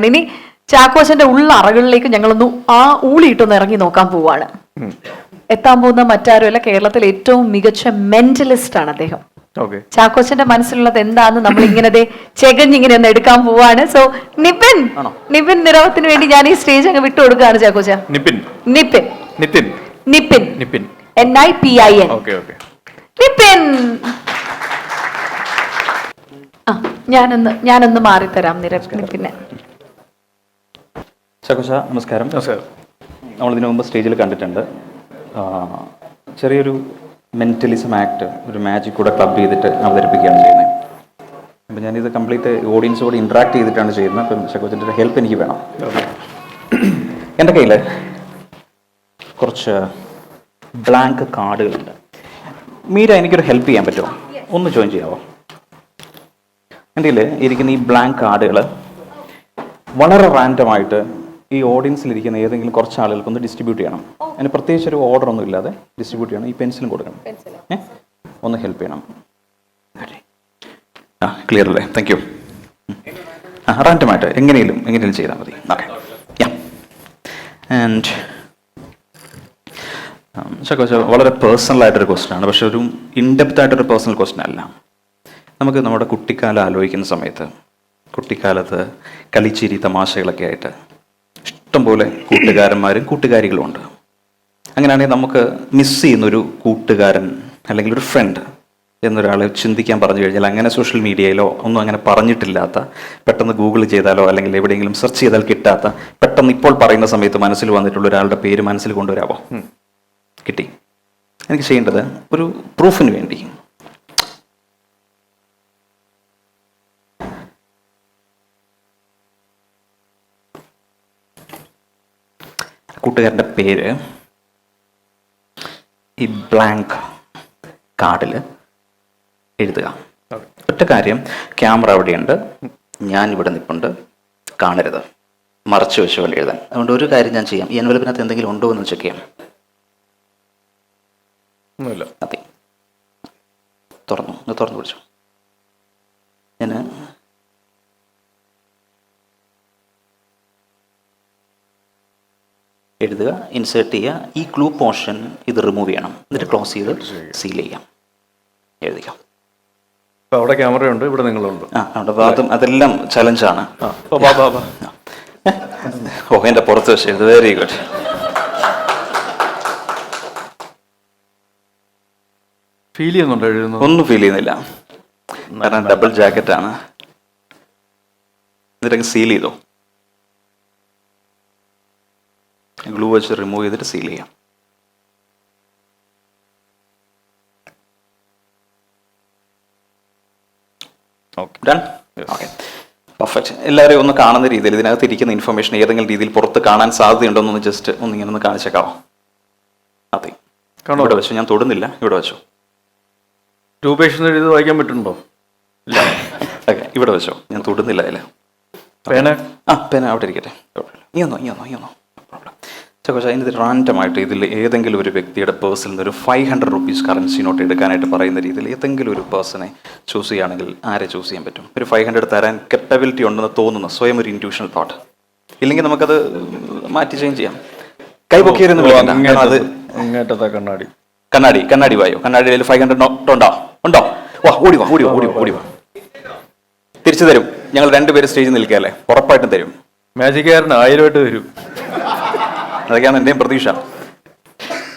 ഇനി ചാക്കോച്ചന്റെ ഉള്ളറകളിലേക്ക് ഞങ്ങളൊന്ന് ഊളിയിട്ടൊന്ന് ഇറങ്ങി നോക്കാൻ പോവാണ്. എത്താൻ പോകുന്ന മറ്റാരുമല്ല, കേരളത്തിൽ ഏറ്റവും മികച്ച മെന്റലിസ്റ്റ് ആണ് അദ്ദേഹം. ചാക്കോച്ചന്റെ മനസ്സിലുള്ളത് എന്താന്ന് നമ്മൾ ഇങ്ങനെ ചെകഞ്ഞിങ്ങനെ ഒന്ന് എടുക്കാൻ പോവാണ്. സോ നിപിൻ നിരവത്തിന് വേണ്ടി ഞാൻ ഈ സ്റ്റേജ് അങ്ങ് വിട്ടു കൊടുക്കുകയാണ്. ചാക്കോച്ച നിപിൻ NIPIN നിപിൻ. ഞാനൊന്ന് മാറിത്തരാം നിപിനെ. ചാക്കോച്ച നമസ്കാരം. നമ്മളിതിനു മുമ്പ് സ്റ്റേജിൽ കണ്ടിട്ടുണ്ട്. ചെറിയൊരു മെന്റലിസം ആക്ട്, ഒരു മാജിക് കൂടെ ക്ലബ് ചെയ്തിട്ട് അവതരിപ്പിക്കുകയാണ് ചെയ്യുന്നത്. അപ്പം ഞാനിത് കംപ്ലീറ്റ് ഓഡിയൻസോട് ഇൻട്രാക്ട് ചെയ്തിട്ടാണ് ചെയ്യുന്നത്. അപ്പം ചാക്കോച്ചൻ്റെ ഒരു ഹെൽപ്പ് എനിക്ക് വേണം. എൻ്റെ കയ്യിൽ കുറച്ച് ബ്ലാങ്ക് കാർഡുകളുണ്ട്. മീര, എനിക്കൊരു ഹെൽപ്പ് ചെയ്യാൻ പറ്റുമോ? ഒന്ന് ജോയിൻ ചെയ്യാമോ? എൻ്റെ കയ്യിൽ ഇരിക്കുന്ന ഈ ബ്ലാങ്ക് കാർഡുകൾ വളരെ റാൻഡമായിട്ട് ഈ ഓഡിയൻസിലിരിക്കുന്ന ഏതെങ്കിലും കുറച്ച് ആളുകൾക്കൊന്ന് ഡിസ്ട്രിബ്യൂട്ട് ചെയ്യണം. അതിന് പ്രത്യേകിച്ച് ഒരു ഓർഡർ ഒന്നും ഇല്ലാതെ ഡിസ്ട്രിബ്യൂട്ട് ചെയ്യണം. ഈ പെൻസിലും കൊടുക്കണം. ഒന്ന് ഹെൽപ്പ് ചെയ്യണം. ക്ലിയർ അല്ലേ? Thank you. റാൻഡമായിട്ട് എങ്ങനെയും ചെയ്താൽ മതി. ഓക്കെ. ആൻഡ് ചാക്കോച്ച, വളരെ പേഴ്സണൽ ആയിട്ടൊരു ക്വസ്റ്റ്യൻ ആണ്, പക്ഷെ ഒരു ഇൻഡെപ്ത് ആയിട്ടൊരു പേഴ്സണൽ ക്വസ്റ്റ്യൻ അല്ല. നമുക്ക് നമ്മുടെ കുട്ടിക്കാലം ആലോചിക്കുന്ന സമയത്ത്, കുട്ടിക്കാലത്ത് കളിച്ചിരി തമാശകളൊക്കെ ആയിട്ട് ഇഷ്ടംപോലെ കൂട്ടുകാരന്മാരും കൂട്ടുകാരികളും ഉണ്ട്. അങ്ങനെയാണെങ്കിൽ നമുക്ക് മിസ് ചെയ്യുന്നൊരു കൂട്ടുകാരൻ അല്ലെങ്കിൽ ഒരു ഫ്രണ്ട് എന്നൊരാളെ ചിന്തിക്കാൻ പറഞ്ഞു കഴിഞ്ഞാൽ, അങ്ങനെ സോഷ്യൽ മീഡിയയിലോ ഒന്നും അങ്ങനെ പറഞ്ഞിട്ടില്ലാത്ത, പെട്ടെന്ന് ഗൂഗിൾ ചെയ്താലോ അല്ലെങ്കിൽ എവിടെയെങ്കിലും സെർച്ച് ചെയ്താൽ കിട്ടാത്ത, പെട്ടെന്ന് ഇപ്പോൾ പറയുന്ന സമയത്ത് മനസ്സിൽ വന്നിട്ടുള്ള ഒരാളുടെ പേര് മനസ്സിൽ കൊണ്ടുവരാമോ? കിട്ടി. എനിക്ക് ചെയ്യേണ്ടത് ഒരു പ്രൂഫിന് വേണ്ടി കൂട്ടുകാരൻ്റെ പേര് ഈ ബ്ലാങ്ക് കാർഡിൽ എഴുതുക. ഒറ്റ കാര്യം, ക്യാമറ അവിടെയുണ്ട്, ഞാൻ ഇവിടെ നിൽപ്പുണ്ട്, കാണരുത്, മറച്ചു വെച്ചുകൊണ്ട് എഴുതാൻ. അതുകൊണ്ട് ഒരു കാര്യം ഞാൻ ചെയ്യാം, ഈ എൻവലപ്പിനകത്ത് എന്തെങ്കിലും ഉണ്ടോ എന്ന് ചെക്ക് ചെയ്യാം. അതെ, തുറന്നു പിടിച്ചു. ഞാൻ എഴുതുക, ഇൻസേർട്ട് ചെയ്യുക. ഈ ക്ലൂ പോർഷൻ ഇത് റിമൂവ് ചെയ്യണം, എന്നിട്ട് ക്ലോസ് ചെയ്ത് സീൽ ചെയ്യാം. എഴുതിക്കാം. അവിടെ ക്യാമറയുണ്ട്, ഇവിടെ നിങ്ങളുണ്ട്. അതെല്ലാം ചലഞ്ചാണ്. ഓ, എൻ്റെ പുറത്ത് വെച്ച് എഴുതു. Very good. ഫീൽ ചെയ്യുന്നുണ്ടോ എഴുതുന്നു? ഒന്നും ഫീൽ ചെയ്യുന്നില്ല, കാരണം ഡബിൾ ജാക്കറ്റാണ്. എന്നിട്ട് സീൽ ചെയ്തോ. ഗ്ലൂ വെച്ച് റിമൂവ് ചെയ്തിട്ട് സീൽ ചെയ്യാം. പെർഫെക്റ്റ്. എല്ലാവരെയും ഒന്ന് കാണുന്ന രീതിയിൽ ഇതിനകത്ത് ഇരിക്കുന്ന ഇൻഫർമേഷൻ ഏതെങ്കിലും രീതിയിൽ പുറത്ത് കാണാൻ സാധ്യതയുണ്ടോന്ന് ജസ്റ്റ് ഒന്നിങ്ങനെ ഒന്ന് കാണിച്ചേക്കാവോ? അതെ, ഇവിടെ വെച്ചു. ഞാൻ തൊടുന്നില്ല, ഇവിടെ വെച്ചു. രൂപേഷ് എഴുതി വായിക്കാൻ പറ്റുന്നുണ്ടോ? ഓക്കെ, ഇവിടെ വെച്ചോ. ഞാൻ തൊടുന്നില്ല അതിൽ. പേന പേന അവിടെ ഇരിക്കട്ടെ. നീ ഒന്നോ ചാക്കോച്ച, ഇതിന് റാൻഡമായിട്ട് ഇതിൽ ഏതെങ്കിലും ഒരു വ്യക്തിയുടെ പേഴ്സിൽ നിന്ന് ഒരു 500 rupees കറൻസി നോട്ട് എടുക്കാനായിട്ട് പറയുന്ന രീതിയിൽ ഏതെങ്കിലും ഒരു പേഴ്സണെ ചൂസ് ചെയ്യുകയാണെങ്കിൽ ആരെ ചൂസ് ചെയ്യാൻ പറ്റും? ഒരു 500 തരാൻ കെപ്പബിലിറ്റി ഉണ്ടെന്ന് തോന്നുന്നു, സ്വയം ഒരു ഇൻറ്റ്യൂഷണൽ തോട്ട്. ഇല്ലെങ്കിൽ നമുക്കത് മാറ്റി ചേഞ്ച് ചെയ്യാം. കൈ പൊക്കിയിരുന്നു. കണ്ണാടി വായോ. കണ്ണാടിയിൽ 500 നോട്ട് ഉണ്ടോ? വാ, ഓടി വാ. തിരിച്ചു തരും. ഞങ്ങൾ രണ്ടുപേരും സ്റ്റേജിൽ നിൽക്കുകയല്ലേ, ഉറപ്പായിട്ടും തരും. മാജിക്കാരന് 1000 തരും. അതൊക്കെയാണ് എൻ്റെയും പ്രതീക്ഷ.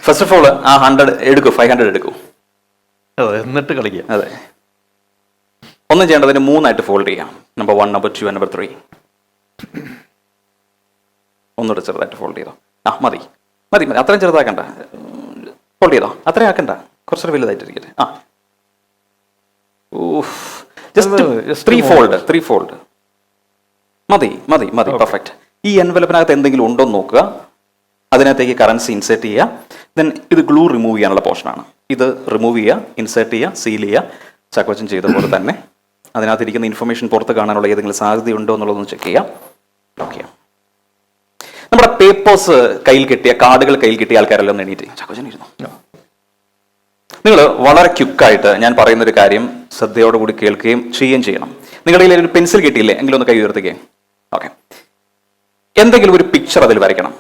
ഫസ്റ്റ് ഓഫ് ഓൾ ആ 100 എടുക്കൂ, 500 എടുക്കൂ. അതെ, എന്നിട്ട് കളിക്കാം. അതെ, ഒന്നും ചെയ്യേണ്ടതിന് 3 ഫോൾഡ് ചെയ്യാം. Number 1, number 2, number 3. ഒന്നുകൂടെ ചെറുതായിട്ട് ഫോൾഡ് ചെയ്തോ. മതി. അത്രയും ചെറുതാക്കണ്ട. ഫോൾഡ് ചെയ്തോ, അത്രയും ആക്കണ്ട, കുറച്ചൊരു വലുതായിട്ടിരിക്കട്ടെ. ജസ്റ്റ് 3 ഫോൾഡ് മതി. പെർഫെക്റ്റ്. ഈ എൻവലപ്പിനകത്ത് എന്തെങ്കിലും ഉണ്ടോ എന്ന് നോക്കുക. അതിനകത്തേക്ക് കറൻസി ഇൻസേർട്ട് ചെയ്യുക. ദെൻ ഇത് ഗ്ലൂ റിമൂവ് ചെയ്യാനുള്ള പോർഷനാണ്. ഇത് റിമൂവ് ചെയ്യുക, ഇൻസേർട്ട് ചെയ്യുക, സീൽ ചെയ്യുക. ചാക്കോച്ചൻ ചെയ്ത പോലെ തന്നെ അതിനകത്തിരിക്കുന്ന ഇൻഫർമേഷൻ പുറത്ത് കാണാനുള്ള ഏതെങ്കിലും സാധ്യതയുണ്ടോ എന്നുള്ളതൊന്ന് ചെക്ക് ചെയ്യാം. ഓക്കെ, നമ്മുടെ പേപ്പേഴ്സ് കയ്യിൽ കിട്ടിയ, കാർഡുകൾ കയ്യിൽ കിട്ടിയ ആൾക്കാരെല്ലാം എണീറ്റ് ചാക്കോച്ചൻ ഇരുന്നു. നിങ്ങൾ വളരെ ക്വിക്കായിട്ട് ഞാൻ പറയുന്നൊരു കാര്യം ശ്രദ്ധയോടുകൂടി കേൾക്കുകയും ചെയ്യുകയും ചെയ്യണം. നിങ്ങളുടെ കയ്യിൽ ഒരു പെൻസിൽ കിട്ടിയില്ലേ? എങ്കിലും ഒന്ന് കൈ ഉയർത്തുകയും. ഓക്കെ, എന്തെങ്കിലും ഒരു പിക്ചർ അതിൽ വരയ്ക്കണം.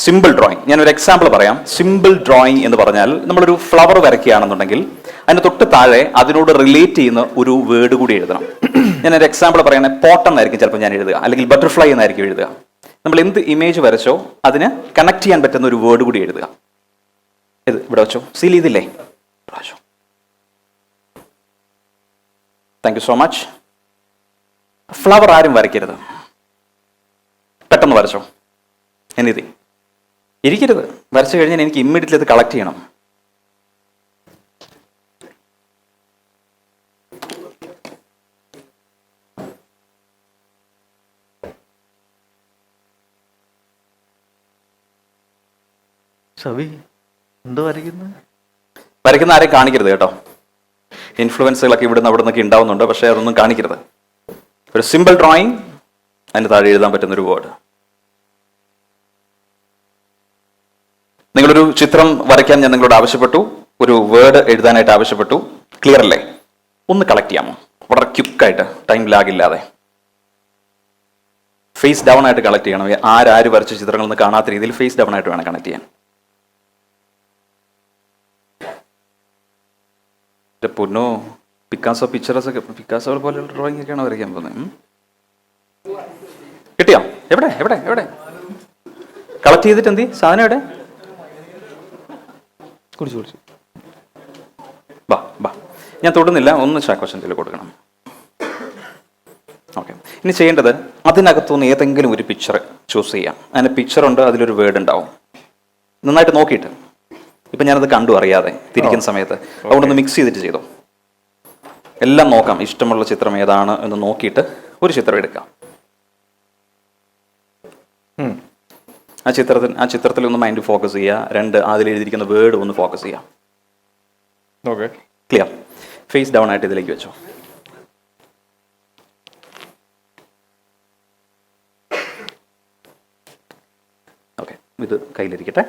Simple drawing. ഞാനൊരു എക്സാമ്പിൾ പറയാം. സിമ്പിൾ ഡ്രോയിങ് എന്ന് പറഞ്ഞാൽ നമ്മളൊരു ഫ്ലവർ വരയ്ക്കുകയാണെന്നുണ്ടെങ്കിൽ അതിന് തൊട്ട് താഴെ അതിനോട് റിലേറ്റ് ചെയ്യുന്ന ഒരു വേർഡ് കൂടി എഴുതണം. ഞാനൊരു എക്സാമ്പിൾ പറയുകയാണെങ്കിൽ പോട്ട് എന്നായിരിക്കും ചിലപ്പോൾ ഞാൻ എഴുതുക, അല്ലെങ്കിൽ ബട്ടർഫ്ലൈ എന്നായിരിക്കും എഴുതുക. നമ്മൾ എന്ത് ഇമേജ് വരച്ചോ അതിന് കണക്ട് ചെയ്യാൻ പറ്റുന്ന ഒരു വേർഡ് കൂടി എഴുതുക. ഇത് ഇവിടെ വെച്ചോ, സീൽ ചെയ്തില്ലേ? Thank you so much. Flower ആരും വരയ്ക്കരുത്, പെട്ടെന്ന് വരച്ചോ. എനിത്തിങ് ഇരിക്കരുത്. വരച്ചു കഴിഞ്ഞാൽ എനിക്ക് ഇമ്മീഡിയറ്റ്ലി അത് കളക്ട് ചെയ്യണം. സവി എന്തോ വരയ്ക്കുന്നത്? വരയ്ക്കുന്ന ആരെയും കാണിക്കരുത് കേട്ടോ. ഇൻഫ്ലുവൻസുകളൊക്കെ ഇവിടുന്ന് അവിടെ നിന്നൊക്കെ ഉണ്ടാവുന്നുണ്ട്, പക്ഷേ അതൊന്നും കാണിക്കരുത്. ഒരു സിമ്പിൾ ഡ്രോയിങ്, അതിന് താഴെ എഴുതാൻ പറ്റുന്ന ഒരു വേർഡ്. നിങ്ങളൊരു ചിത്രം വരയ്ക്കാൻ ഞാൻ നിങ്ങളോട് ആവശ്യപ്പെട്ടു, ഒരു വേർഡ് എഴുതാനായിട്ട് ആവശ്യപ്പെട്ടു. ക്ലിയർ അല്ലേ? ഒന്ന് കളക്ട് ചെയ്യാമോ? വളരെ ക്വിക്കായിട്ട്, ടൈം ലാഗ് ഇല്ലാതെ. ഫേസ് ഡൗൺ ആയിട്ട് കളക്ട് ചെയ്യണം. ആര് വരച്ച ചിത്രങ്ങളൊന്നും കാണാത്ത രീതിയിൽ ഫേസ് ഡൗൺ ആയിട്ട് വേണം കണക്ട് ചെയ്യാൻ. പൊന്നോ, പിക്കാസോ പിക്ചറൊക്കെ, പിക്കാസോ പോലെയുള്ള ഡ്രോയിങ് ഒക്കെയാണ് വരയ്ക്കാൻ പോകുന്നത്. കിട്ടിയോ? എവിടെ എവിടെ എവിടെ കളക്ട് ചെയ്തിട്ട് എന്തി സാധനം? എവിടെ? കുടിച്ചു. ബാ ബാ, ഞാൻ തൊടുന്നില്ല. ഒന്ന് ചാക്കോച്ചൻ്റെ കൊടുക്കണം. ഓക്കെ, ഇനി ചെയ്യേണ്ടത് അതിനകത്തുനിന്ന് ഏതെങ്കിലും ഒരു പിക്ചർ ചൂസ് ചെയ്യാം. അതിന് പിക്ചറുണ്ട്, അതിലൊരു വേർഡ് ഉണ്ടാവും. നന്നായിട്ട് നോക്കിയിട്ട്. ഇപ്പം ഞാനത് കണ്ടു അറിയാതെ തിരിക്കുന്ന സമയത്ത്, അതുകൊണ്ടൊന്ന് മിക്സ് ചെയ്തിട്ട് ചെയ്തോ. എല്ലാം നോക്കാം, ഇഷ്ടമുള്ള ചിത്രം ഏതാണ് എന്ന് നോക്കിയിട്ട് ഒരു ചിത്രം എടുക്കാം. ആ ചിത്രത്തിൽ ഒന്ന് മൈൻഡ് ഫോക്കസ് ചെയ്യുക. അതിൽ എഴുതിയിരിക്കുന്ന വേർഡ് ഒന്ന് ഫോക്കസ് ചെയ്യാം. Okay, clear? ഫേസ് ഡൗൺ ആയിട്ട് ഇതിലേക്ക് വെച്ചോ. ഓക്കെ, ഇത് കയ്യിലിരിക്കട്ടെ.